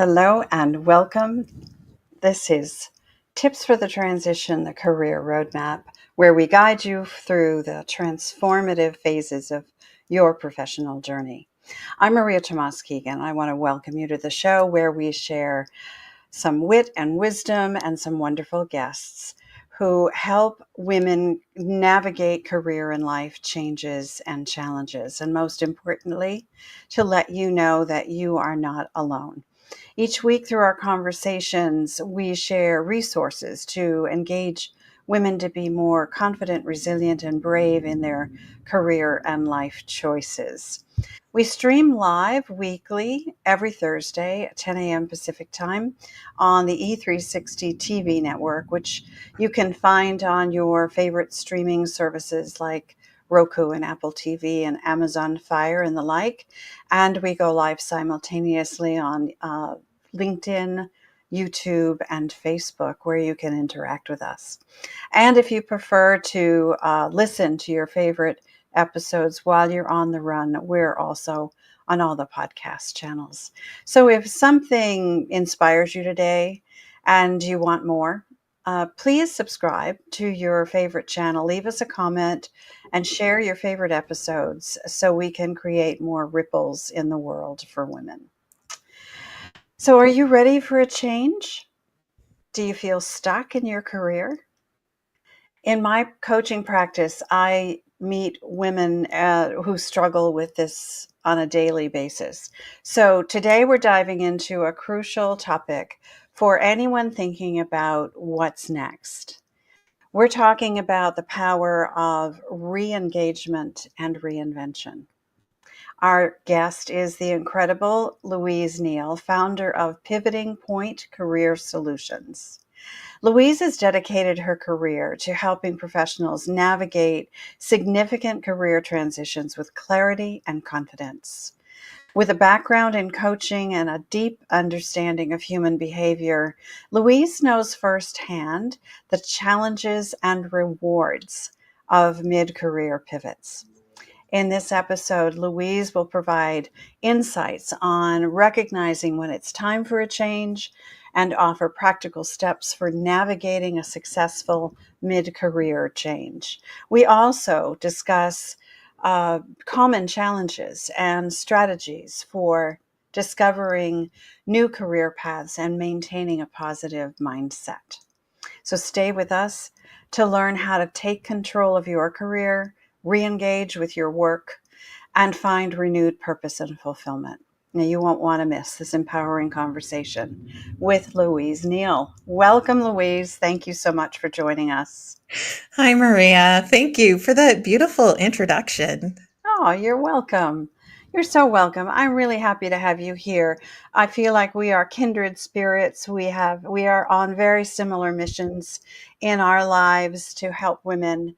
Hello and welcome. This is Tips for the Transition, the Career Roadmap, where we guide you through the transformative phases of your professional journey. I'm Maria Tomás-Keegan. I want to welcome you to the show where we share some wit and wisdom and some wonderful guests who help women navigate career and life changes and challenges. And most importantly, to let you know that you are not alone. Each week, through our conversations, we share resources to engage women to be more confident, resilient, and brave in their career and life choices. We stream live weekly every Thursday at 10 a.m. Pacific time on the E360 TV network, which you can find on your favorite streaming services like Roku and Apple TV and Amazon Fire and the like. And we go live simultaneously on LinkedIn, YouTube, and Facebook, where you can interact with us. And if you prefer to listen to your favorite episodes while you're on the run, we're also on all the podcast channels. So if something inspires you today and you want more, please subscribe to your favorite channel, leave us a comment, and share your favorite episodes so we can create more ripples in the world for women. So, are you ready for a change? Do you feel stuck in your career? In my coaching practice, I meet women who struggle with this on a daily basis. So today we're diving into a crucial topic for anyone thinking about what's next. We're talking about the power of re-engagement and reinvention. Our guest is the incredible Louise Neil, founder of Pivoting Point Career Solutions. Louise has dedicated her career to helping professionals navigate significant career transitions with clarity and confidence. With a background in coaching and a deep understanding of human behavior, Louise knows firsthand the challenges and rewards of mid career pivots. In this episode, Louise will provide insights on recognizing when it's time for a change and offer practical steps for navigating a successful mid-career change. We also discuss common challenges and strategies for discovering new career paths and maintaining a positive mindset. So stay with us to learn how to take control of your career, re-engage with your work, and find renewed purpose and fulfillment. Now, you won't want to miss this empowering conversation with Louise Neil. Welcome, Louise. Thank you so much for joining us. Hi, Maria. Thank you for that beautiful introduction. Oh, you're welcome. You're so welcome. I'm really happy to have you here. I feel like we are kindred spirits. We are on very similar missions in our lives to help women.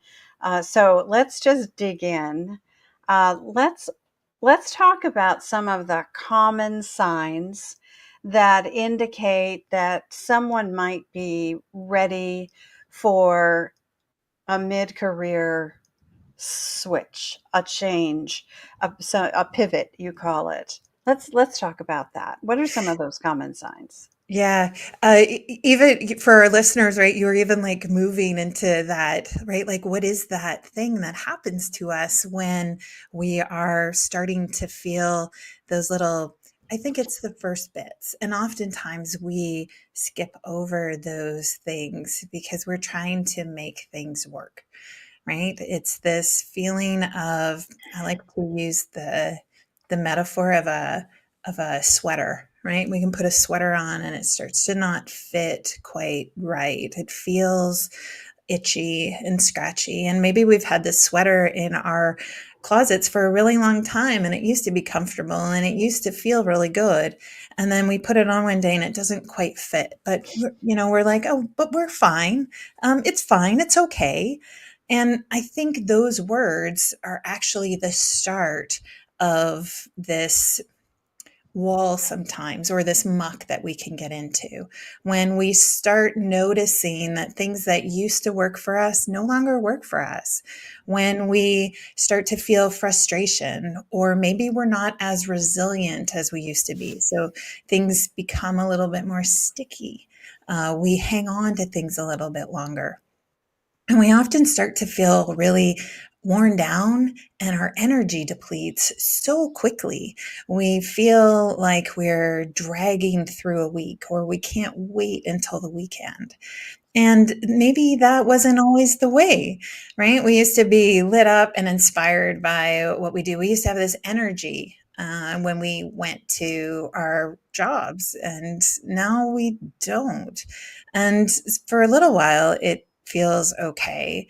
So let's just dig in. Let's talk about some of the common signs that indicate that someone might be ready for a mid-career switch, a change, a pivot, you call it. Let's talk about that. What are some of those common signs? Yeah. Even for our listeners, right? You were even like moving into that, right? Like, what is that thing that happens to us when we are starting to feel those little, I think it's the first bits. And oftentimes we skip over those things because we're trying to make things work, right? It's this feeling of, I like to use the metaphor of a sweater, right? We can put a sweater on and it starts to not fit quite right. It feels itchy and scratchy. And maybe we've had this sweater in our closets for a really long time and it used to be comfortable and it used to feel really good. And then we put it on one day and it doesn't quite fit. But, we're like, oh, but we're fine. It's fine. It's okay. And I think those words are actually the start of this wall sometimes, or this muck that we can get into when we start noticing that things that used to work for us no longer work for us, when we start to feel frustration, or maybe we're not as resilient as we used to be. So things become a little bit more sticky. We hang on to things a little bit longer. And we often start to feel really worn down, and our energy depletes so quickly. We feel like we're dragging through a week, or we can't wait until the weekend. And maybe that wasn't always the way, right? We used to be lit up and inspired by what we do. We used to have this energy when we went to our jobs, and now we don't. And for a little while, it feels okay.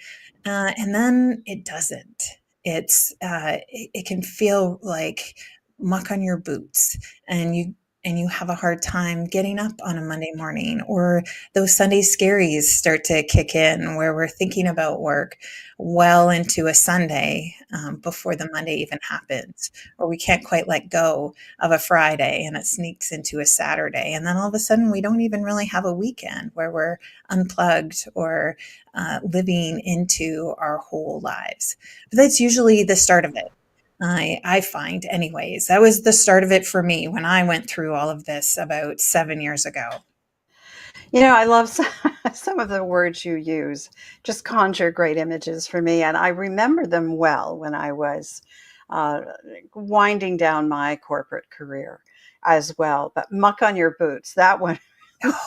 And then it doesn't. It can feel like muck on your boots, and you have a hard time getting up on a Monday morning, or those Sunday scaries start to kick in where we're thinking about work well into a Sunday, before the Monday even happens, or we can't quite let go of a Friday and it sneaks into a Saturday. And then all of a sudden, we don't even really have a weekend where we're unplugged, or living into our whole lives. But that's usually the start of it. I find, anyways, that was the start of it for me when I went through all of this about 7 years ago. I love some of the words you use, just conjure great images for me. And I remember them well when I was uh, winding down my corporate career as well. But muck on your boots, that one,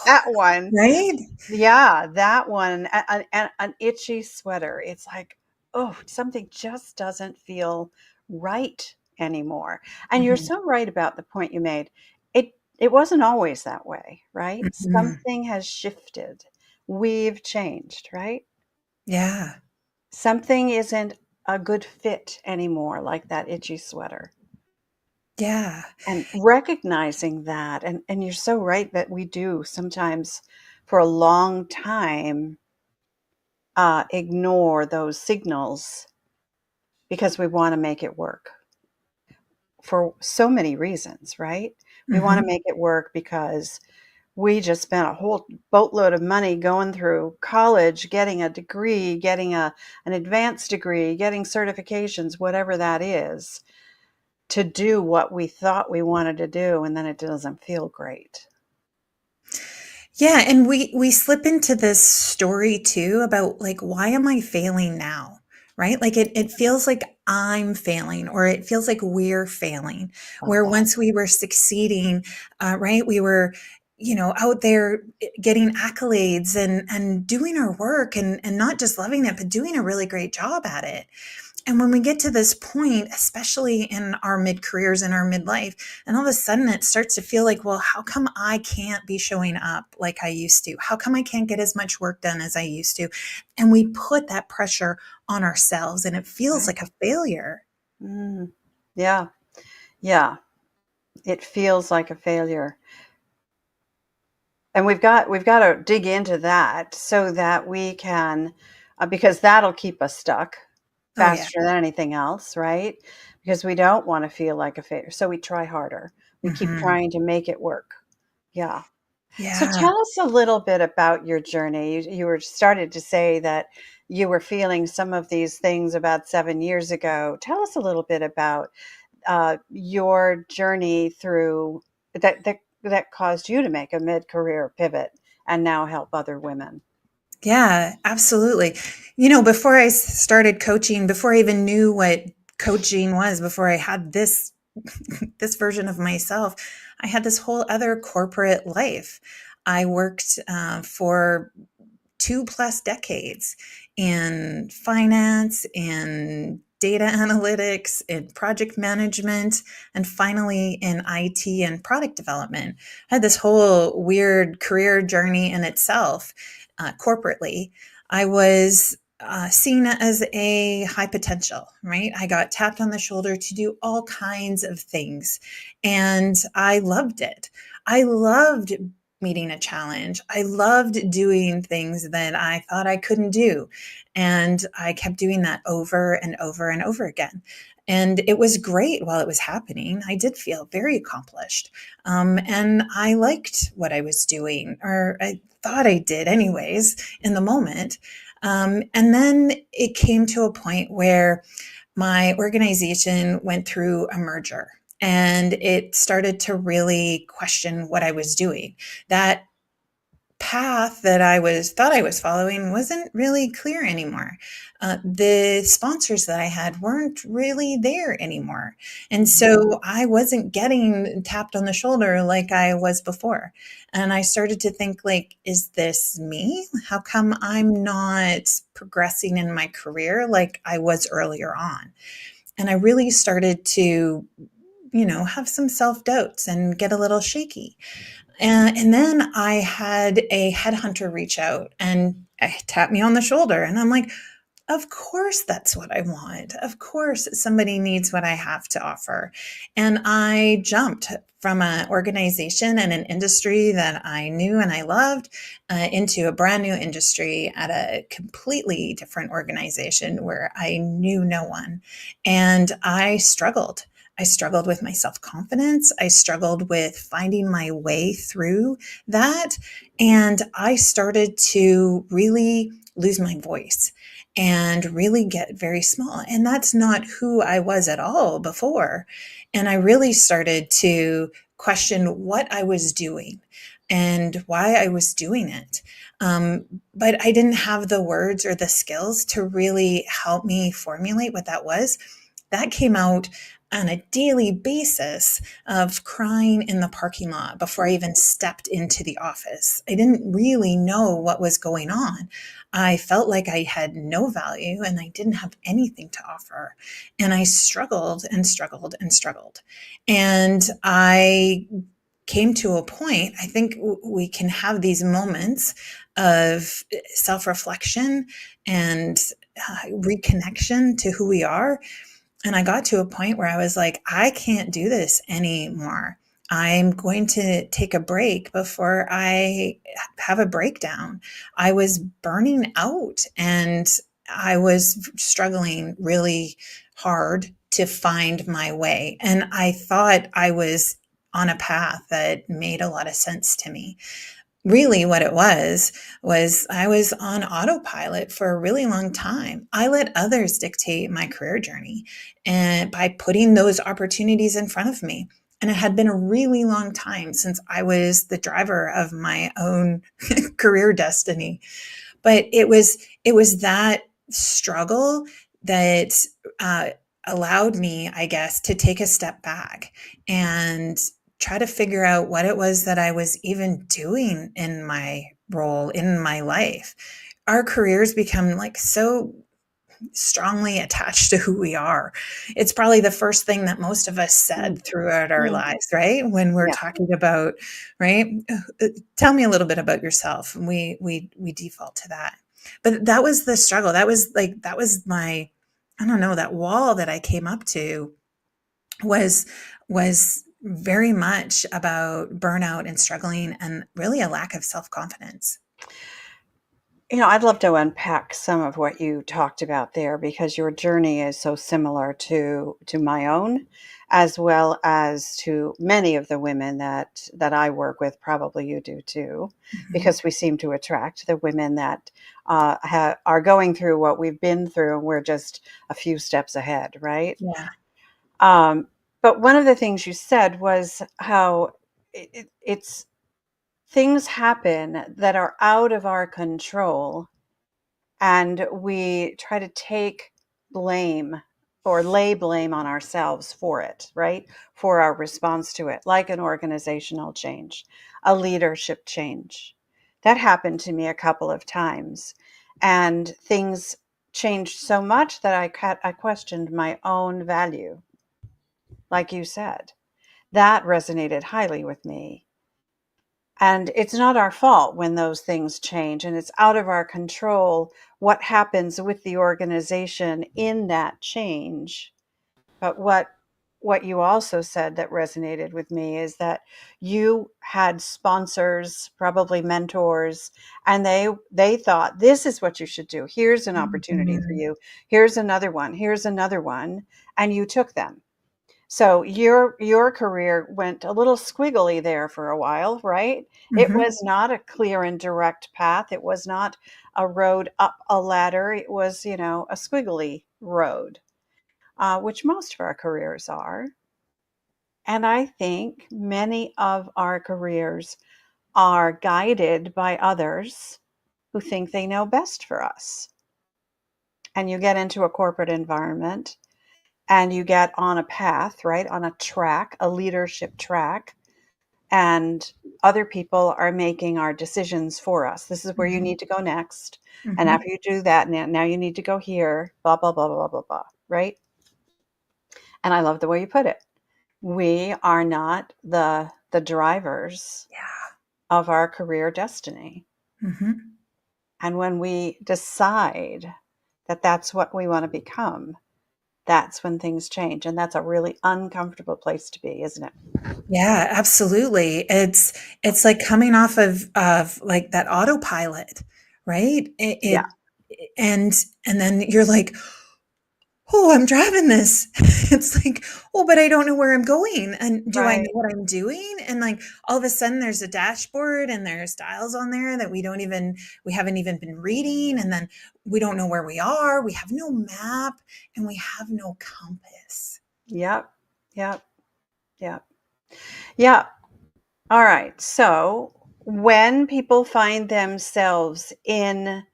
that one, Right? yeah, that one, an itchy sweater. It's like, oh, something just doesn't feel right anymore. And you're Mhm. so right about the point you made. It wasn't always that way, right? Mhm. Something has shifted. We've changed, right? Yeah. Something isn't a good fit anymore, like that itchy sweater. Yeah. And recognizing that, and you're so right that we do sometimes for a long time ignore those signals because we want to make it work for so many reasons, right? We want to Mhm. make it work because we just spent a whole boatload of money going through college, getting a degree, getting an advanced degree, getting certifications, whatever that is, to do what we thought we wanted to do, and then it doesn't feel great. Yeah, and we slip into this story too about, like, why am I failing now? Right? Like it feels like I'm failing, or it feels like we're failing. Love Where that. once we were succeeding, right? We were, out there getting accolades, and doing our work, and not just loving it, but doing a really great job at it. And when we get to this point, especially in our mid careers, in our midlife, and all of a sudden it starts to feel like, well, how come I can't be showing up like I used to? How come I can't get as much work done as I used to? And we put that pressure on ourselves, and it feels Right. like a failure. Mm. Yeah. Yeah. It feels like a failure. And we've got to dig into that so that we can, because that'll keep us stuck Oh, yeah. faster than anything else, right? Because we don't want to feel like a failure. So we try harder. We keep Hmm. trying to make it work. Yeah. So Yeah. tell us a little bit about your journey. You were started to say that you were feeling some of these things about 7 years ago. Tell us a little bit about your journey through that caused you to make a mid-career pivot and now help other women. Yeah, absolutely. Before I started coaching, before I even knew what coaching was, before I had this version of myself, I had this whole other corporate life. I worked for 2+ decades in finance, in data analytics, in project management, and finally in IT and product development. I had this whole weird career journey in itself, corporately. I was seen as a high potential, right? I got tapped on the shoulder to do all kinds of things, and I loved it. I loved meeting a challenge. I loved doing things that I thought I couldn't do. And I kept doing that over and over and over again. And it was great while it was happening. I did feel very accomplished. And I liked what I was doing, or I thought I did, anyways, in the moment. And then it came to a point where my organization went through a merger and it started to really question what I was doing. That path that I was thought I was following wasn't really clear anymore. The sponsors that I had weren't really there anymore. And so I wasn't getting tapped on the shoulder like I was before. And I started to think like, is this me? How come I'm not progressing in my career like I was earlier on? And I really started to, have some self doubts and get a little shaky. And then I had a headhunter reach out and tap me on the shoulder. And I'm like, of course, that's what I want. Of course, somebody needs what I have to offer. And I jumped from an organization and an industry that I knew and I loved into a brand new industry at a completely different organization where I knew no one. And I struggled. I struggled with my self confidence. I struggled with finding my way through that. And I started to really lose my voice and really get very small. And that's not who I was at all before. And I really started to question what I was doing and why I was doing it. But I didn't have the words or the skills to really help me formulate what that was. That came out on a daily basis of crying in the parking lot before I even stepped into the office. I didn't really know what was going on. I felt like I had no value and I didn't have anything to offer. And I struggled and struggled and struggled. And I came to a point, I think we can have these moments of self reflection and reconnection to who we are. And I got to a point where I was like, I can't do this anymore. I'm going to take a break before I have a breakdown. I was burning out and I was struggling really hard to find my way. And I thought I was on a path that made a lot of sense to me. Really, what it was I was on autopilot for a really long time. I let others dictate my career journey and by putting those opportunities in front of me. And it had been a really long time since I was the driver of my own career destiny. But it was that struggle that uh, allowed me, I guess, to take a step back and try to figure out what it was that I was even doing in my role in my life. Our careers become like so strongly attached to who we are. It's probably the first thing that most of us said throughout our Mm-hmm. lives, right? When we're Yeah. talking about, right? Tell me a little bit about yourself. And we default to that. But that was the struggle. That was my, I don't know, that wall that I came up to was very much about burnout and struggling and really a lack of self-confidence. I'd love to unpack some of what you talked about there because your journey is so similar to my own, as well as to many of the women that I work with. Probably you do too, Mhm. because we seem to attract the women that are going through what we've been through, and we're just a few steps ahead, right? Yeah. Um, but one of the things you said was how it's things happen that are out of our control, and we try to take blame or lay blame on ourselves for it, right? For our response to it, like an organizational change, a leadership change. That happened to me a couple of times, and things changed so much that I questioned my own value, like you said. That resonated highly with me. And it's not our fault when those things change, and it's out of our control what happens with the organization in that change. But what what you also said that resonated with me is that you had sponsors, probably mentors, and they thought this is what you should do. Here's an opportunity for Mhm. you. Here's another one. Here's another one, and you took them. So your career went a little squiggly there for a while, right? It Mhm. was not a clear and direct path. It was not a road up a ladder. It was, a squiggly road, which most of our careers are. And I think many of our careers are guided by others who think they know best for us. And you get into a corporate environment and you get on a path, right? On a track, a leadership track, and other people are making our decisions for us. This is where you Mhm. need to go next. And Mhm. after you do that, now you need to go here, blah, blah, blah, blah, blah, blah, right? And I love the way you put it. We are not the drivers Yeah. of our career destiny. Mhm. And when we decide that that's what we want to become, that's when things change. And that's a really uncomfortable place to be, isn't it? Yeah, absolutely. It's like coming off of like that autopilot, right? Yeah, And and then you're like, "Oh, I'm driving this." It's like, "Oh, but I don't know where I'm going, and do I know right. what I'm doing?" And, like, all of a sudden, there's a dashboard, and there's dials on there that we haven't even been reading, and then we don't know where we are, we have no map, and we have no compass. Yep. Yep. Yep. Yeah. All right. So when people find themselves in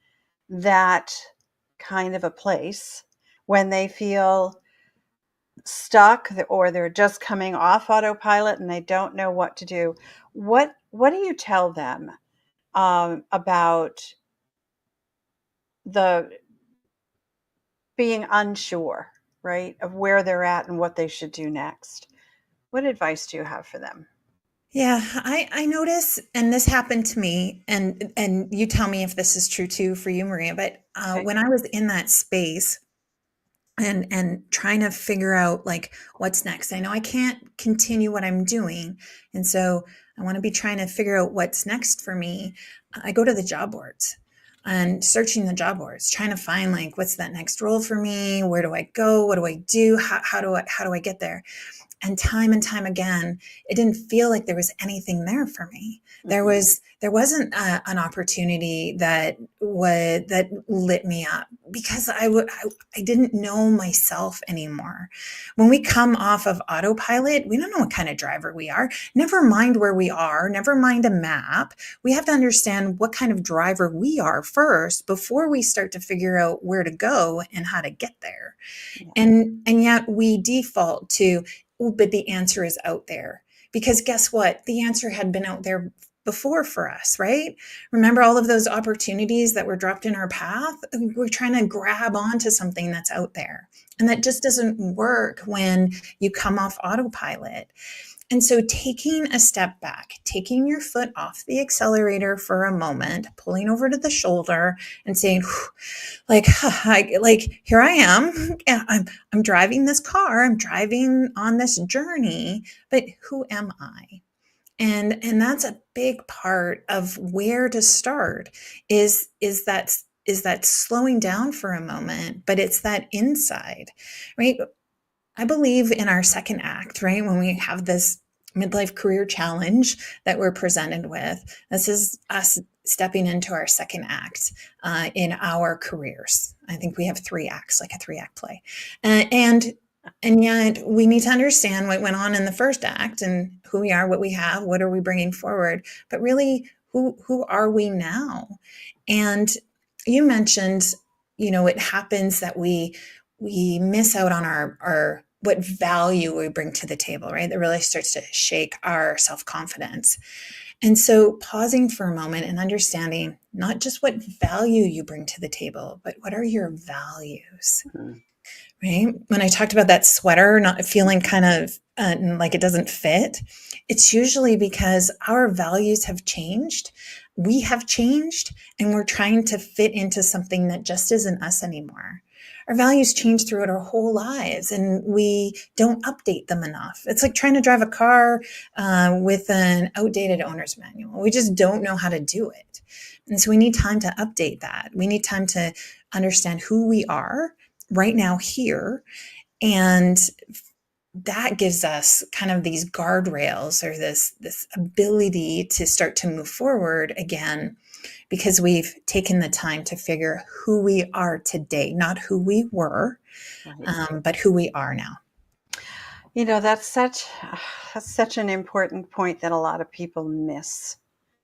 that kind of a place, when they feel stuck or they're just coming off autopilot and they don't know what to do, what do you tell them about the being unsure, right, of where they're at and what they should do next? What advice do you have for them? Yeah, I notice, and this happened to me, and you tell me if this is true too for you, Maria, but, Okay. when I was in that space and trying to figure out like what's next. I know I can't continue what I'm doing, and so I want to be trying to figure out what's next for me. I go to the job boards and searching the job boards, trying to find like what's that next role for me? Where do I go? What do I do? How do I get there? And time again, it didn't feel like there was anything there for me. Hmm. There wasn't an opportunity that lit me up because I didn't know myself anymore. When we come off of autopilot, we don't know what kind of driver we are. Never mind where we are, never mind a map. We have to understand what kind of driver we are first before we start to figure out where to go and how to get there. Yeah. And yet we default to, oh, but the answer is out there. Because guess what? The answer had been out there before for us, right? Remember all of those opportunities that were dropped in our path? We're trying to grab onto something that's out there. And that just doesn't work when you come off autopilot. And so taking a step back, taking your foot off the accelerator for a moment, pulling over to the shoulder and saying, like, like here I am. I'm driving this car. I'm driving on this journey, but who am I? And that's a big part of where to start is that slowing down for a moment, but it's that inside, right? I believe in our second act, right? When we have this midlife career challenge that we're presented with, this is us stepping into our second act in our careers. I think we have three acts, like a three-act play, and and yet we need to understand what went on in the first act and who we are, what we have, what are we bringing forward, but really, who are we now? And you mentioned, it happens that we miss out on our what value we bring to the table, right? That really starts to shake our self-confidence. And so pausing for a moment and understanding not just what value you bring to the table, but what are your values, Mhm. right? When I talked about that sweater not feeling kind of like it doesn't fit, it's usually because our values have changed. we have changed and we're trying to fit into something that just isn't us anymore. Our values change throughout our whole lives and we don't update them enough. It's like trying to drive a car with an outdated owner's manual. We just don't know how to do it. And so we need time to update that. We need time to understand who we are right now here. And that gives us kind of these guardrails or this ability to start to move forward again because we've taken the time to figure who we are today, not who we were, Right. but who we are now. You know, that's such an important point that a lot of people miss.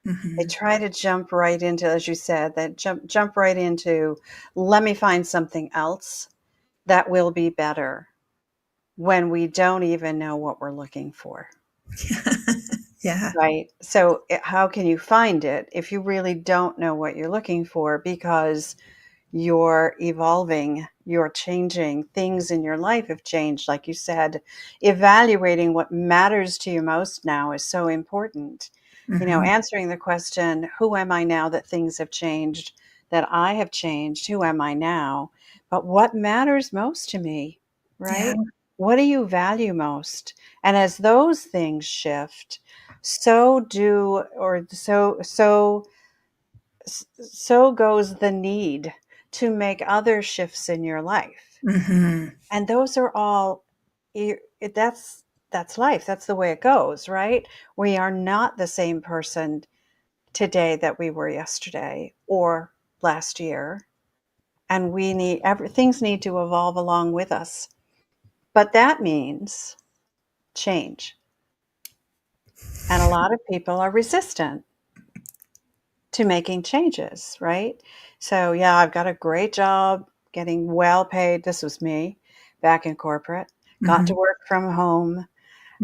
They Mm-hmm. try to jump right into, as you said, that jump right into, let me find something else that will be better when we don't even know what we're looking for. Yeah. Right. So how can you find it if you really don't know what you're looking for? Because you're evolving, you're changing, things in your life have changed. Like you said, evaluating what matters to you most now is so important. You know, Mm-hmm. answering the question, who am I now that things have changed, that I have changed? Who am I now? But what matters most to me, Yeah. right? What do you value most? And as those things shift, so do, or so goes the need to make other shifts in your life. Mm-hmm. And those are all, that's life. That's the way it goes, right? We are not the same person today that we were yesterday or last year. And things need to evolve along with us. But that means change. And a lot of people are resistant to making changes, right? So, yeah, I've got a great job, getting well paid. This was me back in corporate. Got to Mm-hmm. work from home.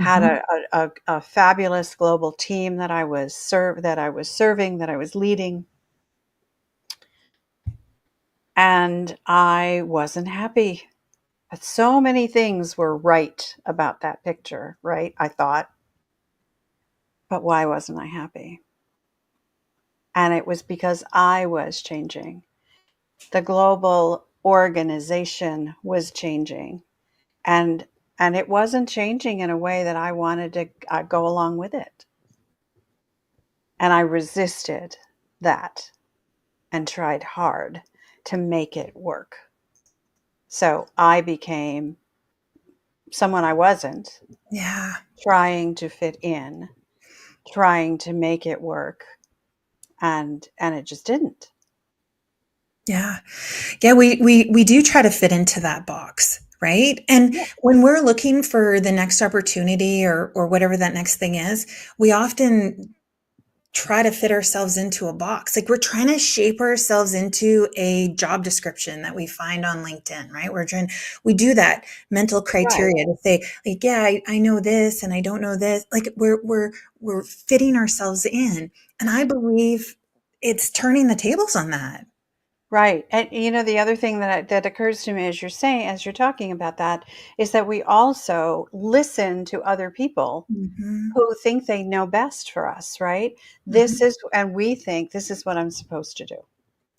Had Mm-hmm. a fabulous global team that I was serving, that I was leading, and I wasn't happy. But so many things were right about that picture, right? I thought, but why wasn't I happy? And it was because I was changing. The global organization was changing, and it wasn't changing in a way that I wanted to go along with it, and I resisted that and tried hard to make it work. So I became someone I wasn't, Yeah. trying to fit in, trying to make it work, and it just didn't. Yeah. Yeah, we do try to fit into that box, right? And Yeah. when we're looking for the next opportunity or whatever that next thing is, we often try to fit ourselves into a box. Like we're trying to shape ourselves into a job description that we find on LinkedIn, right? We do that mental Right. criteria to say, like, yeah, I know this and I don't know this. Like we're fitting ourselves in. And I believe it's turning the tables on that. Right. And you know, the other thing that occurs to me as you're talking about that, is that we also listen to other people Hmm. who think they know best for us, right? Hmm. And we think this is what I'm supposed to do,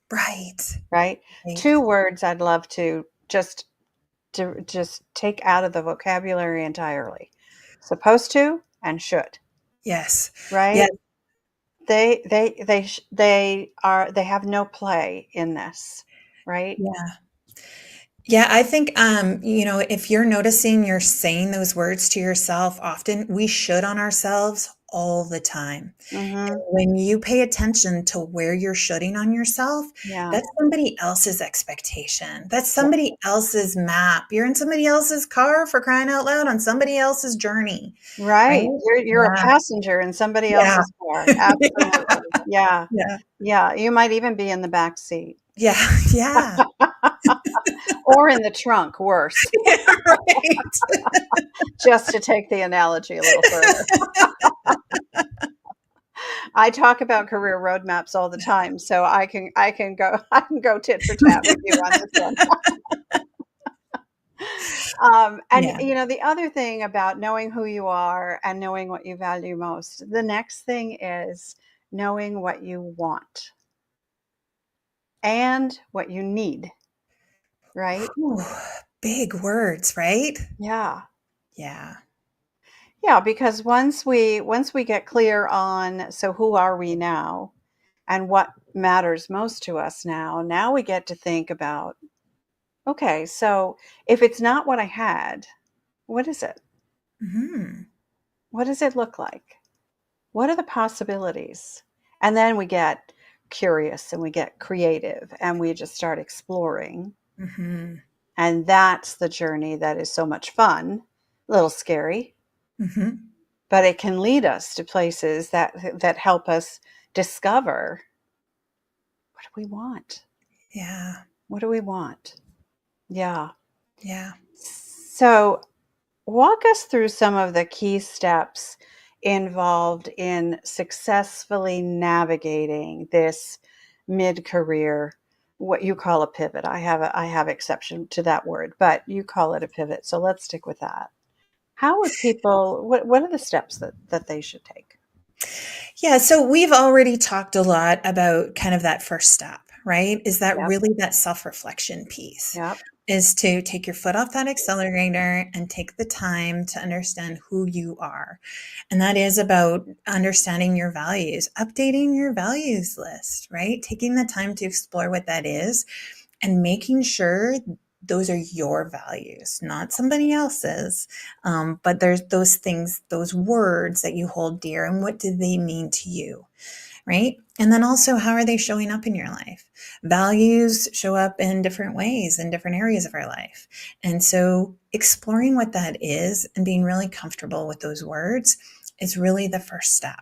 Right. right? Right. Two words I'd love to just take out of the vocabulary entirely. Supposed to and should, Yes. Yeah. right? They have no play in this, right? Yeah. Yeah, I think, if you're noticing you're saying those words to yourself often, we should on ourselves all the time. And Mhm. when you pay attention to where you're shoulding on yourself, Yeah. that's somebody else's expectation. That's Yeah. somebody else's map. You're in somebody else's car for crying out loud on somebody else's journey, right? Right. You're a Yeah. passenger in somebody Yeah. else's car. Absolutely. Yeah. Yeah. Yeah. You might even be in the back seat Yeah. Yeah. or in the trunk, worse, Yeah. Right. just to take the analogy a little further. I talk about career roadmaps all the time, so I can go I can go tit for tat with you on this one. And Yeah. you know, the other thing about knowing who you are and knowing what you value most, the next thing is knowing what you want and what you need, right? Whew, big words, right? Yeah. Yeah. Yeah, because once we get clear on, so who are we now and what matters most to us now, now we get to think about, okay, so if it's not what I had, what is it? Hmm. What does it look like? What are the possibilities? And then we get curious and we get creative and we just start exploring. Hmm. And that's the journey that is so much fun, a little scary, Hmm. but it can lead us to places that help us discover, what do we want? Yeah. What do we want? Yeah. Yeah. So walk us through some of the key steps involved in successfully navigating this mid-career, what you call a pivot. I have exception to that word, but you call it a pivot. So let's stick with that. How would people, what are the steps that they should take? Yeah, so we've already talked a lot about kind of that first step, right? Is that Yep. really that self-reflection piece? Yep. Is to take your foot off that accelerator and take the time to understand who you are. And that is about understanding your values, updating your values list, right? Taking the time to explore what that is and making sure those are your values, not somebody else's. But there's those things, those words that you hold dear, and what do they mean to you, right? And then also, how are they showing up in your life? Values show up in different ways in different areas of our life. And so, exploring what that is and being really comfortable with those words is really the first step.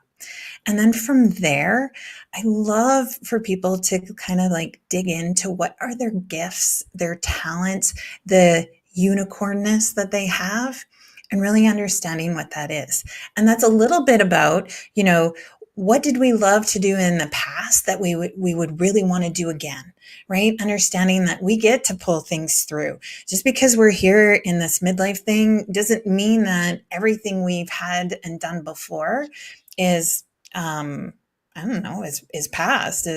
And then from there, I love for people to kind of like dig into what are their gifts, their talents, the unicornness that they have, and really understanding what that is. And that's a little bit about, what did we love to do in the past that we would really want to do again, right? Understanding that we get to pull things through. Just because we're here in this midlife thing doesn't mean that everything we've had and done before is um I don't know, is past.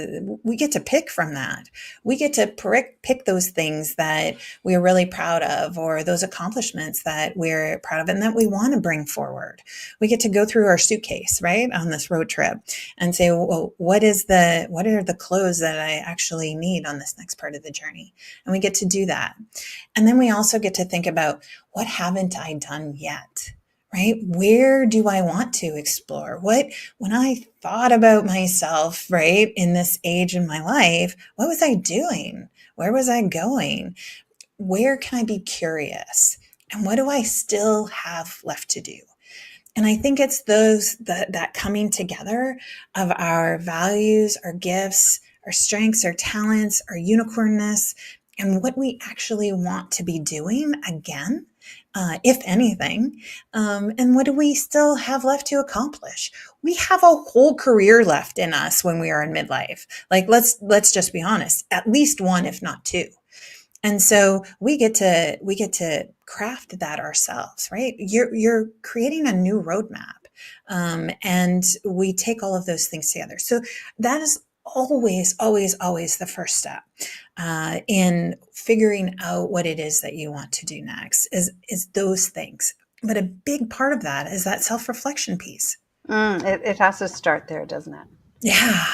We get to pick from that. We get to pick those things that we're really proud of, or those accomplishments that we're proud of and that we want to bring forward. We get to go through our suitcase, right, on this road trip and say, well, what are the clothes that I actually need on this next part of the journey? And we get to do that. And then we also get to think about, what haven't I done yet? Right? Where do I want to explore? When I thought about myself, right, in this age in my life, what was I doing? Where was I going? Where can I be curious? And what do I still have left to do? And I think it's that coming together of our values, our gifts, our strengths, our talents, our unicornness, and what we actually want to be doing again, if anything. And what do we still have left to accomplish? We have a whole career left in us when we are in midlife. Like let's just be honest, at least one, if not two. And so we get to craft that ourselves, right? You're creating a new roadmap, and we take all of those things together. So that is always, always, always the first step in figuring out what it is that you want to do next. Is those things, but a big part of that is that self reflection piece. It has to start there, doesn't it? Yeah.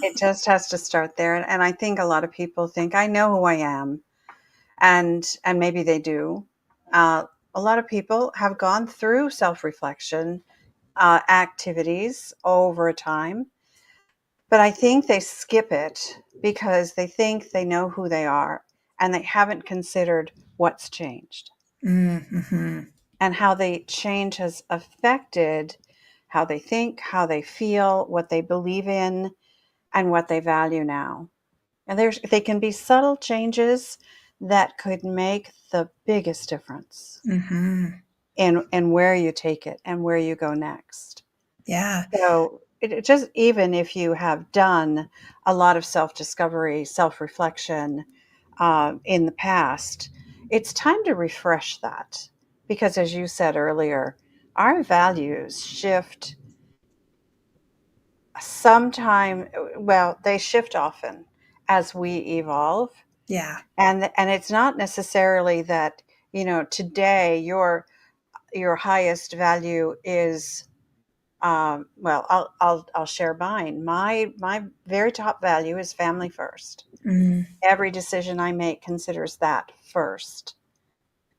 It just has to start there. And I think a lot of people think, I know who I am. And maybe they do. A lot of people have gone through self-reflection activities over time, but I think they skip it because they think they know who they are and they haven't considered what's changed Mm-hmm. and how the change has affected how they think, how they feel, what they believe in, and what they value now. And they can be subtle changes that could make the biggest difference Mm-hmm. in where you take it and where you go next. Yeah. So it just, even if you have done a lot of self-discovery, self-reflection in the past, it's time to refresh that. Because as you said earlier, our values shift sometime, well, they shift often as we evolve. Yeah. And it's not necessarily that, today your highest value is, well, I'll share mine. My very top value is family first. Mm, Every decision I make considers that first.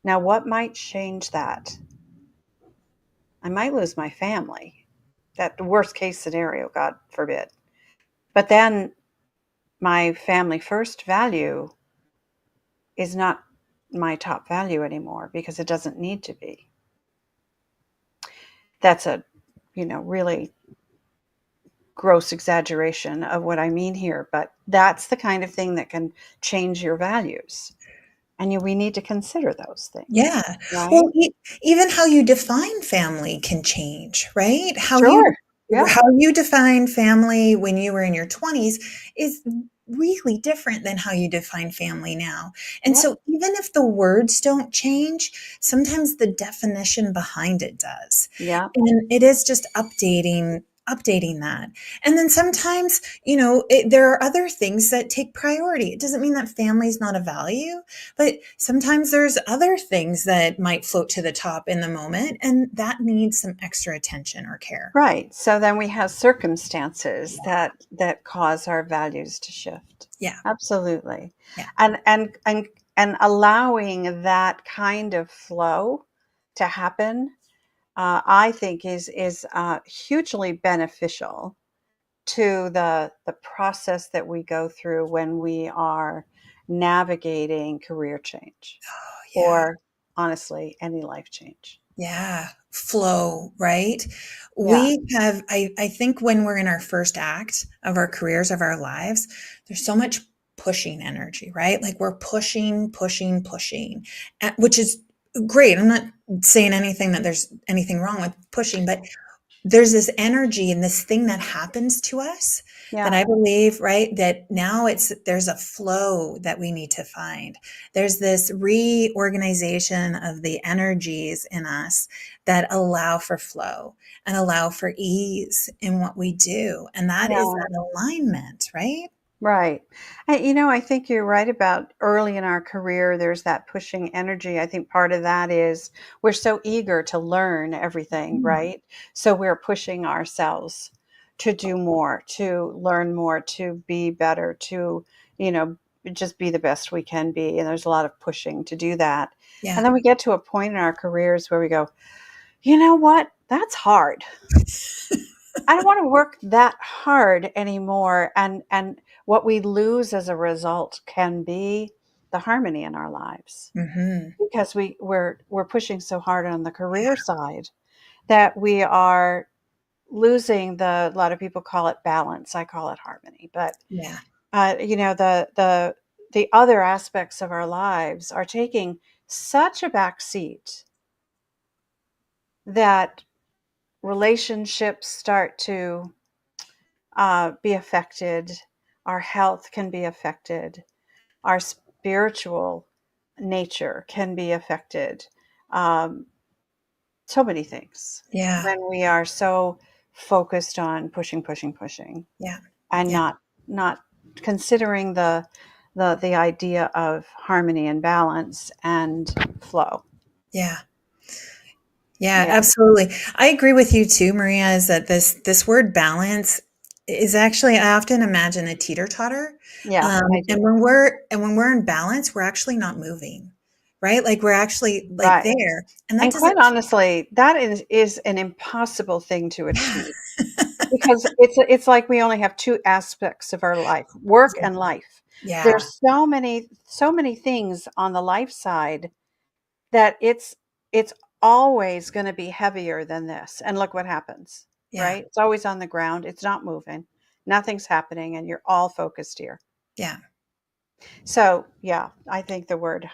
Now, what might change that? I might lose my family. That worst case scenario, God forbid. But then my family first value is not my top value anymore because it doesn't need to be. That's a, really gross exaggeration of what I mean here, but that's the kind of thing that can change your values. And we need to consider those things, yeah. Well, right? even how you define family can change, right? Sure. Yeah. How you define family when you were in your 20s is really different than how you define family now. And Yeah. so even if the words don't change, sometimes the definition behind it does. Yeah. And it is just updating that. And then sometimes, there are other things that take priority. It doesn't mean that family is not a value, but sometimes there's other things that might float to the top in the moment, and that needs some extra attention or care. Right. So then we have circumstances that cause our values to shift. Yeah. Absolutely. Yeah. And allowing that kind of flow to happen, I think is hugely beneficial to the process that we go through when we are navigating career change, Oh, yeah. or honestly any life change. Yeah. Flow, right? Yeah. I think when we're in our first act of our careers, of our lives, there's so much pushing energy, right? Like we're pushing, pushing, pushing, which is great. I'm not saying anything that there's anything wrong with pushing, but there's this energy and this thing that happens to us that Yeah. I believe, right? That now there's a flow that we need to find. There's this reorganization of the energies in us that allow for flow and allow for ease in what we do. And that is Yeah. that alignment, right? Right. And, I think you're right about early in our career, there's that pushing energy. I think part of that is we're so eager to learn everything, Mm. right? So we're pushing ourselves to do more, to learn more, to be better, to, you know, just be the best we can be. And there's a lot of pushing to do that. And Yeah. then we get to a point in our careers where we go, you know what? That's hard. I don't want to work that hard anymore. And what we lose as a result can be the harmony in our lives Hmm. because we're pushing so hard on the career side that we are losing a lot of people call it balance. I call it harmony. But Yeah. the other aspects of our lives are taking such a back seat that relationships start to be affected. Our health can be affected. Our spiritual nature can be affected. Um, so many things Yeah. when we are so focused on pushing, pushing, pushing, Yeah. and Yeah. not considering the idea of harmony and balance and flow. Yeah. Yeah, Yeah, absolutely. I agree with you too, Maria, is that this word balance is actually, I often imagine a teeter-totter. yeah, I do. And when we're in balance, we're actually not moving, right? Like we're actually like Right. there. And that And doesn't quite honestly, that is an impossible thing to Yeah. achieve. Because it's like we only have 2 aspects of our life, work and life. Yeah. There's so many things on the life side that it's always gonna be heavier than this, and look what happens, Yeah. right? It's always on the ground, it's not moving, nothing's happening, and you're all focused here. Yeah. So, yeah, I think the word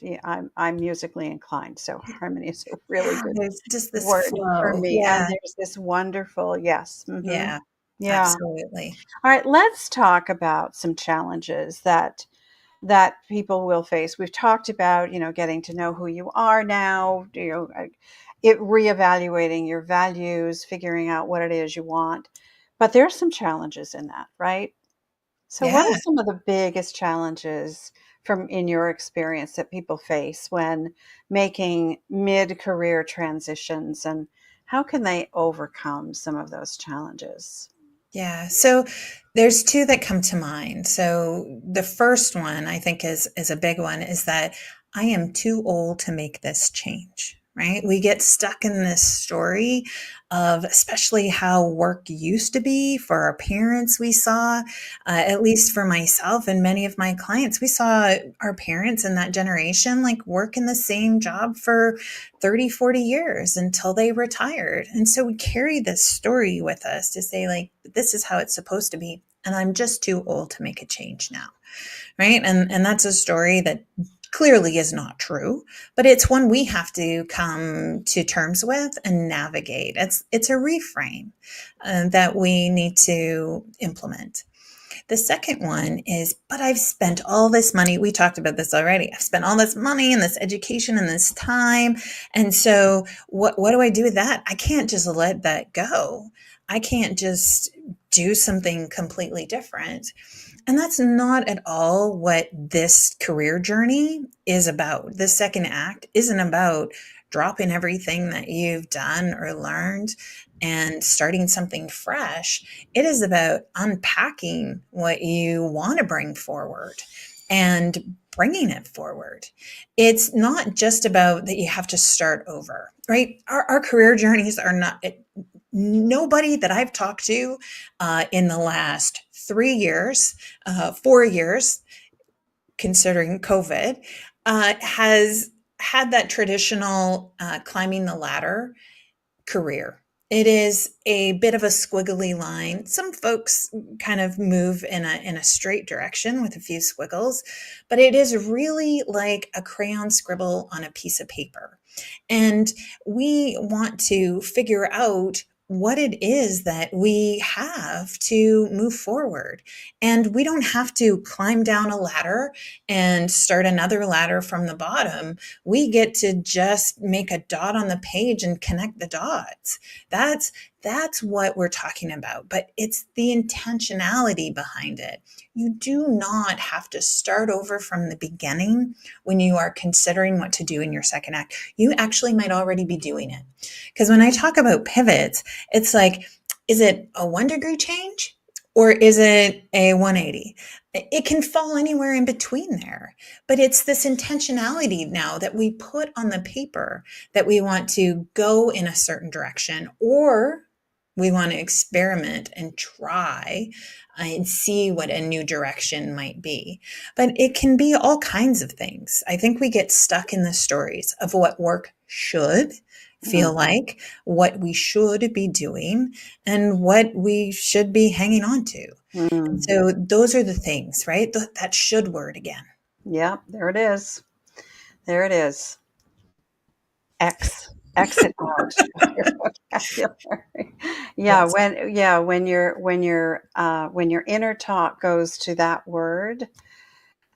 yeah, I'm musically inclined, so harmony is a really Yeah, good there's just this word for flow. me, and Yeah. there's this wonderful yes, mhm, Yeah. yeah. Absolutely. All right, let's talk about some challenges that people will face. We've talked about, getting to know who you are now, it reevaluating your values, figuring out what it is you want. But there are some challenges in that, right? So what Yeah. are some of the biggest challenges from in your experience that people face when making mid-career transitions, and how can they overcome some of those challenges? Yeah. So there's two that come to mind. So the first one I think is a big one, is that I am too old to make this change. Right? We get stuck in this story of especially how work used to be for our parents. We saw, at least for myself and many of my clients, we saw our parents in that generation like work in the same job for 30, 40 years until they retired. And so we carry this story with us to say, like, this is how it's supposed to be. And I'm just too old to make a change now. Right. And that's a story that clearly is not true, but it's one we have to come to terms with and navigate. It's a reframe that we need to implement. The second one is, but I've spent all this money. We talked about this already. I've spent all this money and this education and this time. And so what do I do with that? I can't just let that go. I can't just do something completely different. And that's not at all what this career journey is about. The second act isn't about dropping everything that you've done or learned and starting something fresh. It is about unpacking what you want to bring forward and bringing it forward. It's not just about that you have to start over, right? Our career journeys are not, nobody that I've talked to in the last 3 years, 4 years, considering COVID, has had that traditional climbing the ladder career. It is a bit of a squiggly line. Some folks kind of move in a straight direction with a few squiggles, but it is really like a crayon scribble on a piece of paper. And we want to figure out what it is that we have to move forward. And we don't have to climb down a ladder and start another ladder from the bottom. We get to just make a dot on the page and connect the dots. That's what we're talking about, but it's the intentionality behind it. You do not have to start over from the beginning when you are considering what to do in your second act. You actually might already be doing it. Because when I talk about pivots, it's like, is it a 1 degree change or is it a 180? It can fall anywhere in between there, but it's this intentionality now that we put on the paper that we want to go in a certain direction, or we want to experiment and try and see what a new direction might be. But it can be all kinds of things. I think we get stuck in the stories of what work should feel like, what we should be doing, and what we should be hanging on to. And Mm. so those are the things, right? That should word again. Yeah, there it is. There it is. Exit out of your vocabulary. Yeah, Yes. when your inner talk goes to that word,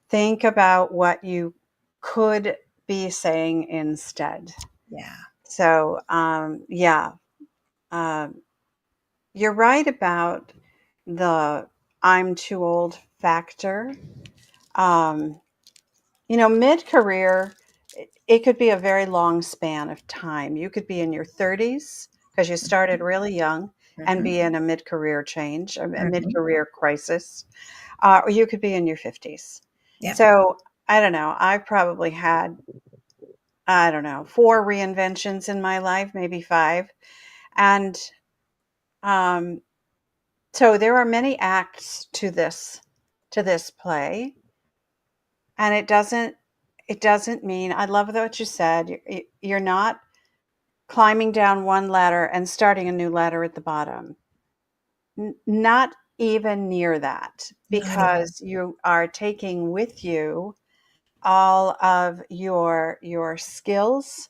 think about what you could be saying instead. Yeah. So, yeah, um, you're right about the I'm too old factor. Um, mid-career, it could be a very long span of time. You could be in your 30s because you started really young and Mhm. be in a mid-career change, a Mhm. mid-career crisis, or you could be in your 50s. Yeah. So I don't know. I've probably had, I don't know, 4 reinventions in my life, maybe 5. And um, so there are many acts to this play, and it doesn't mean, I love what you said. You're not climbing down one ladder and starting a new ladder at the bottom. Not even near that, Not even. because you are taking with you all of your skills,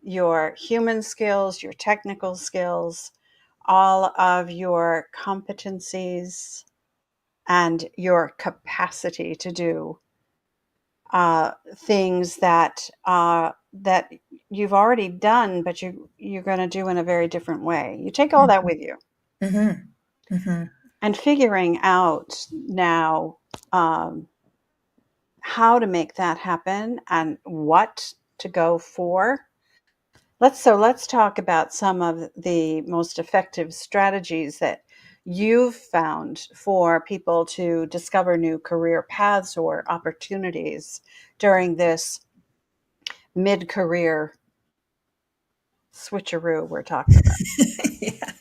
your human skills, your technical skills, all of your competencies, and your capacity to do things that you've already done, but you're going to do in a very different way. You take all that with you. Mhm. Mm-hmm. and figuring out now how to make that happen and what to go for. Let's talk about some of the most effective strategies that you've found for people to discover new career paths or opportunities during this mid-career switcheroo we're talking about. Yeah.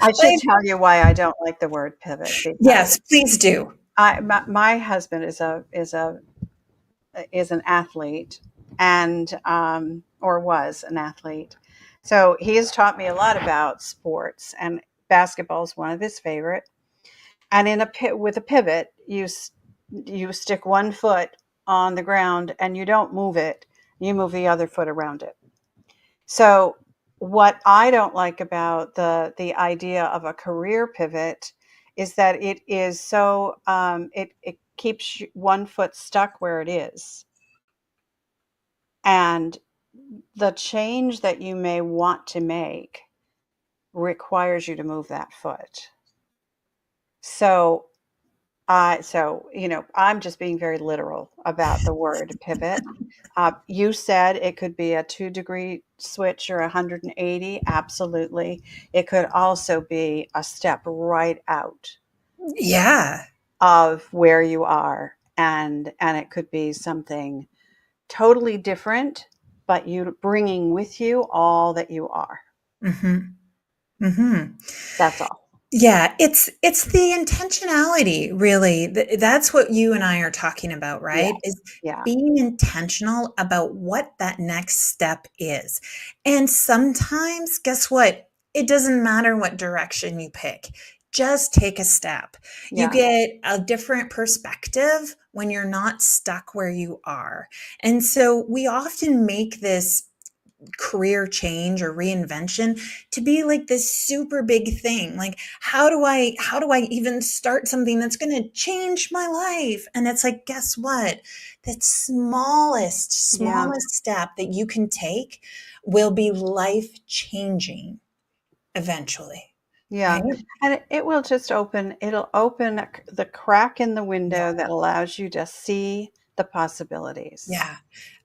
I should tell you why I don't like the word pivot, Yes, because please do. my husband is an athlete, and or was an athlete. So he has taught me a lot about sports, and basketball is one of his favorite. And with a pivot, you stick one foot on the ground and you don't move it. You move the other foot around it. So what I don't like about the idea of a career pivot is that it is so it keeps one foot stuck where it is, and the change that you may want to make requires you to move that foot. So, I'm just being very literal about the word pivot. You said it could be a 2-degree switch or 180. Absolutely. It could also be a step right out Yeah. of where you are, and it could be something totally different, but you bringing with you all that you are. Mm-hmm. Mm-hmm. That's all. Yeah, it's the intentionality, really. That's what you and I are talking about, Yeah. right? Is Yeah. being intentional about what that next step is. And sometimes, guess what? It doesn't matter what direction you pick. Just take a step. You Yeah. get a different perspective when you're not stuck where you are. And so we often make this career change or reinvention to be like this super big thing. Like, how do I even start something that's going to change my life? And it's like, guess what? That Yeah. smallest step that you can take will be life changing eventually. Yeah. Right? And it will just it'll open the crack in the Yeah. window that allows you to see the possibilities. Yeah.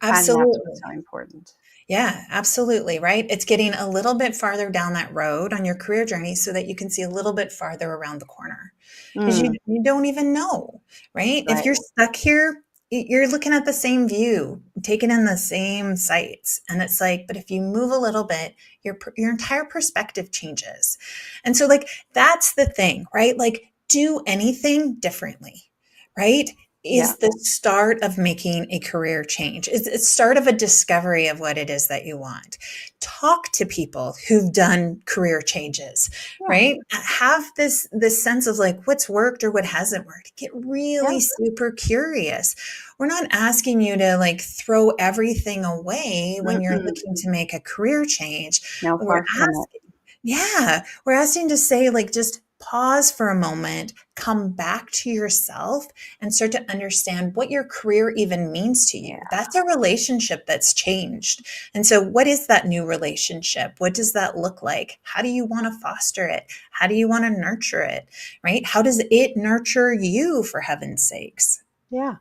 And that's what's Absolutely. so important. Yeah, absolutely, right? It's getting a little bit farther down that road on your career journey so that you can see a little bit farther around the corner because Mm, you don't even know, right? If right. you're stuck here, you're looking at the same view, taking in the same sights. And it's like, but if you move a little bit, your entire perspective changes. And so like that's the thing, right? Like do anything differently, right? Yeah. Is the start of making a career change. It's the start of a discovery of what it is that you want. Talk to people who've done career changes, Yeah. right? Have this sense of like what's worked or what hasn't worked. Get Yeah. really super curious. We're not asking you to like throw everything away when you're Mm-mm. looking to make a career change. No, We're far from it. asking, yeah, we're asking to say like just pause for a moment, come back to yourself and start to understand what your career even means to you. Yeah. That's a relationship that's changed. And so, what is that new relationship? What does that look like? How do you want to foster it? How do you want to nurture it? Right? How does it nurture you, for heaven's sakes? Yeah.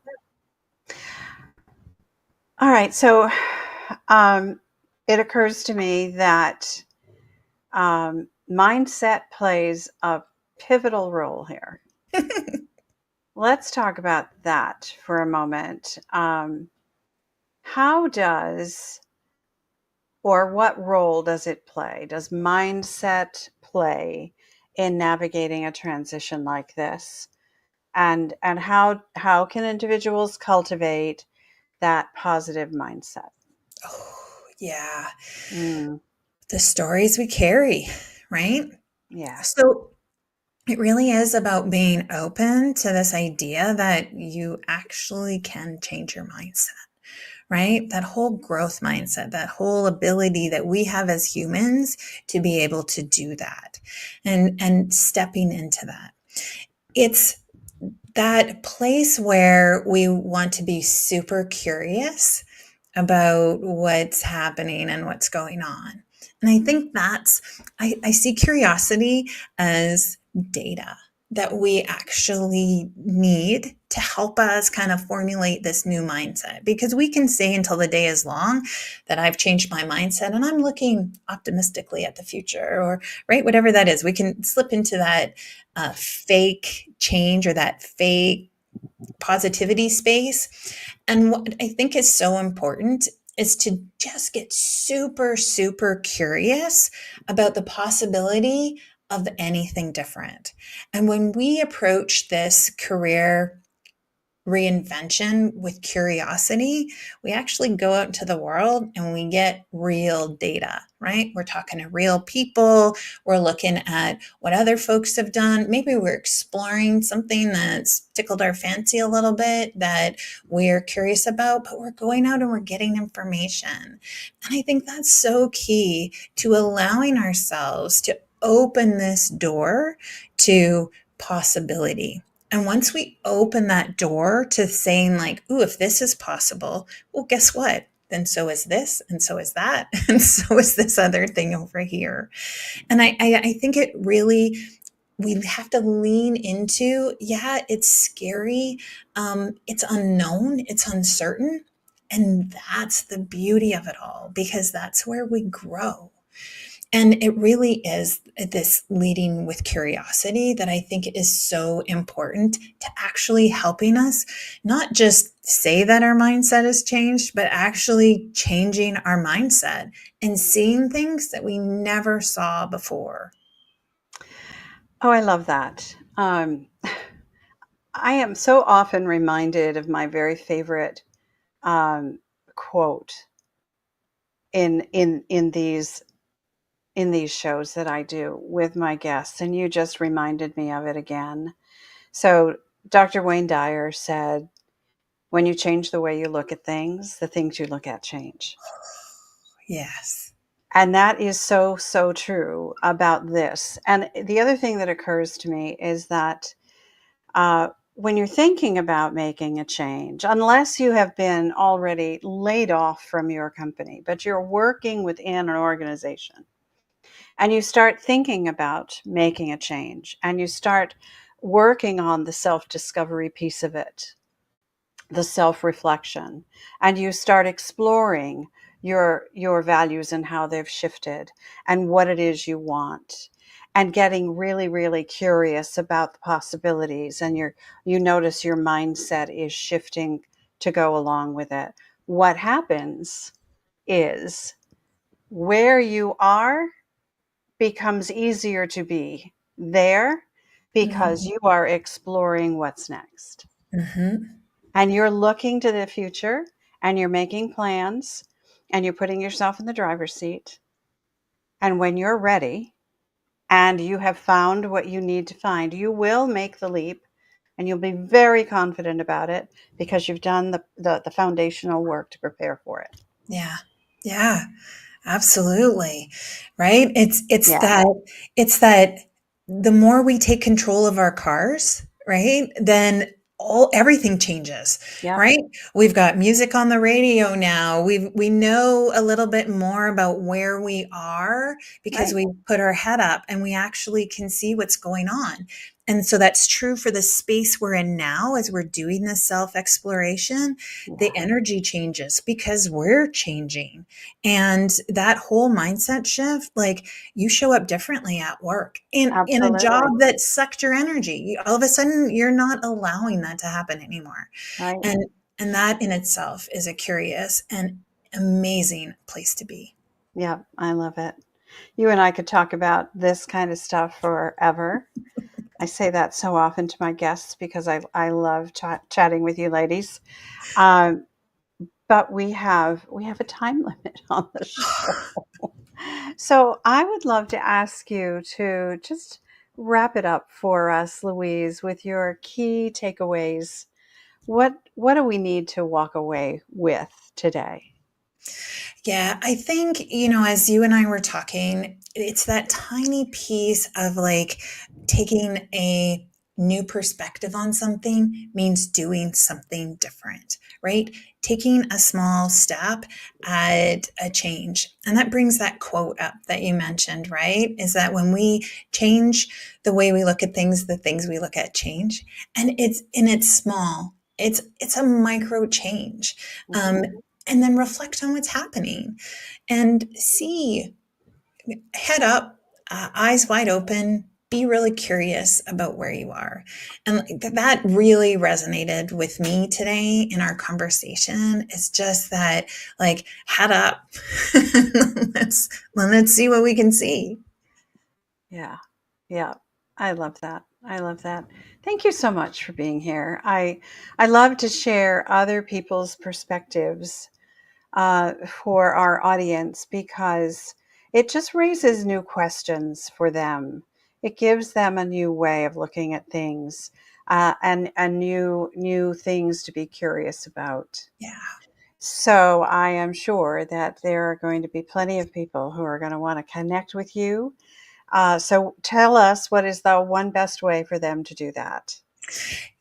All right. So um, it occurs to me that mindset plays a pivotal role here. Let's talk about that for a moment. How does or what role does it play? Does mindset play in navigating a transition like this? And how can individuals cultivate that positive mindset? Oh, yeah. Mm, The stories we carry, right? yeah. So, it really is about being open to this idea that you actually can change your mindset, right? That whole growth mindset, that whole ability that we have as humans to be able to do that and stepping into that. It's that place where we want to be super curious about what's happening and what's going on. And I think I see curiosity as data that we actually need to help us kind of formulate this new mindset. Because we can say until the day is long that I've changed my mindset and I'm looking optimistically at the future, or right, whatever that is. We can slip into that fake change or that fake positivity space. And what I think is so important is to just get super, super curious about the possibility of anything different. And when we approach this career reinvention with curiosity, we actually go out into the world and we get real data, right? We're talking to real people. We're looking at what other folks have done. Maybe we're exploring something that's tickled our fancy a little bit that we're curious about, but we're going out and we're getting information. And I think that's so key to allowing ourselves to open this door to possibility. And once we open that door to saying, like, ooh, if this is possible, well, guess what? Then so is this, and so is that, and so is this other thing over here. And I think it really, we have to lean into, yeah, it's scary, it's unknown, it's uncertain. And that's the beauty of it all, because that's where we grow. And it really is this leading with curiosity that I think is so important to actually helping us not just say that our mindset has changed, but actually changing our mindset and seeing things that we never saw before. Oh, I love that. I am so often reminded of my very favorite um, quote in these shows that I do with my guests, and you just reminded me of it again. So, Dr. Wayne Dyer said, "When you change the way you look at things, the things you look at change." Yes. And that is so, so true about this. And the other thing that occurs to me is that when you're thinking about making a change, unless you have been already laid off from your company, but you're working within an organization and you start thinking about making a change and you start working on the self discovery piece of it, the self reflection, and you start exploring your values and how they've shifted and what it is you want, and getting really really curious about the possibilities, and you notice your mindset is shifting to go along with it. What happens is where you are becomes easier to be there because Mm-hmm. you are exploring what's next. Mm-hmm. And you're looking to the future and you're making plans and you're putting yourself in the driver's seat. And when you're ready and you have found what you need to find, you will make the leap and you'll be very confident about it because you've done the foundational work to prepare for it. Yeah. Yeah. Absolutely. Right? Yeah. It's that the more we take control of our cars, right? Then everything changes, Yep. right? We've got music on the radio now. We know a little bit more about where we are because Right. we put our head up and we actually can see what's going on. And so that's true for the space we're in now as we're doing this self exploration. The Yeah. energy changes because we're changing, and that whole mindset shift, like, you show up differently at work in a Absolutely. job that sucked your energy. All of a sudden, you're not allowing that to happen anymore. Right. And and that in itself is a curious and amazing place to be. Yeah. I love it. You and I could talk about this kind of stuff forever. I say that so often to my guests because I love chatting with you ladies. Um, but we have a time limit on the show. So I would love to ask you to just wrap it up for us, Louise, with your key takeaways. What do we need to walk away with today? Yeah, I think, as you and I were talking, it's that tiny piece of like taking a new perspective on something means doing something different, right? Taking a small step at a change. And that brings that quote up that you mentioned, right? Is that when we change the way we look at things, the things we look at change. And it's small. It's a micro change. Um, Mhm. and then reflect on what's happening and see, head up, eyes wide open, be really curious about where you are. And that really resonated with me today in our conversation. It's just that, like, head up. let's see what we can see. Yeah. Yeah. I love that. I love that. Thank you so much for being here. I love to share other people's perspectives for our audience because it just raises new questions for them. It gives them a new way of looking at things and new things to be curious about. Yeah. So I am sure that there are going to be plenty of people who are going to want to connect with you. So tell us, what is the one best way for them to do that?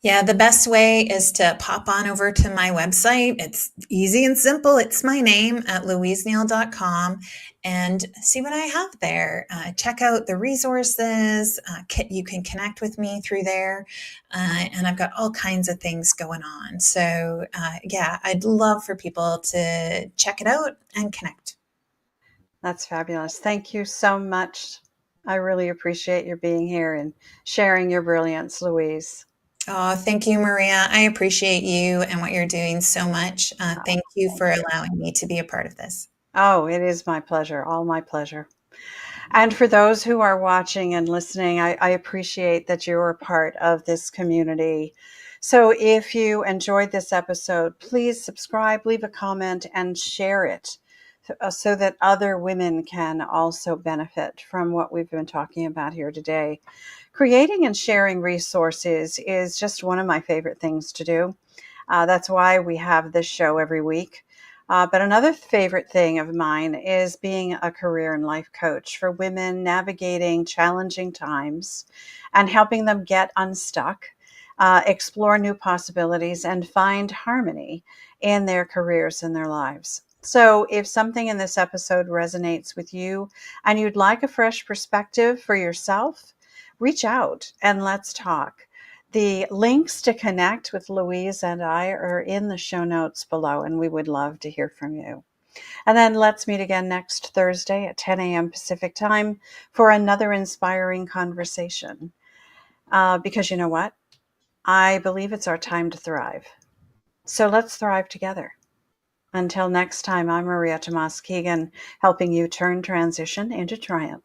Yeah, the best way is to pop on over to my website. It's easy and simple. It's my name at louiseneil.com and see what I have there. Check out the resources. You can connect with me through there. And I've got all kinds of things going on. So, yeah, I'd love for people to check it out and connect. That's fabulous. Thank you so much. I really appreciate your being here and sharing your brilliance, Louise. Oh, thank you, Maria. I appreciate you and what you're doing so much. Oh, Thank you thank for you. allowing me to be a part of this. Oh, it is my pleasure. All my pleasure. And for those who are watching and listening, I appreciate that you're a part of this community. So if you enjoyed this episode, please subscribe, leave a comment, and share it so that other women can also benefit from what we've been talking about here today. Creating and sharing resources is just one of my favorite things to do. That's why we have this show every week. But another favorite thing of mine is being a career and life coach for women navigating challenging times and helping them get unstuck, explore new possibilities, and find harmony in their careers and their lives. So, if something in this episode resonates with you and you'd like a fresh perspective for yourself, reach out and let's talk. The links to connect with Louise and I are in the show notes below, and we would love to hear from you. And then let's meet again next Thursday at 10 a.m. Pacific time for another inspiring conversation. Because you know what? I believe it's our time to thrive. So let's thrive together. Until next time, I'm Maria Tomás-Keegan, helping you turn transition into triumph.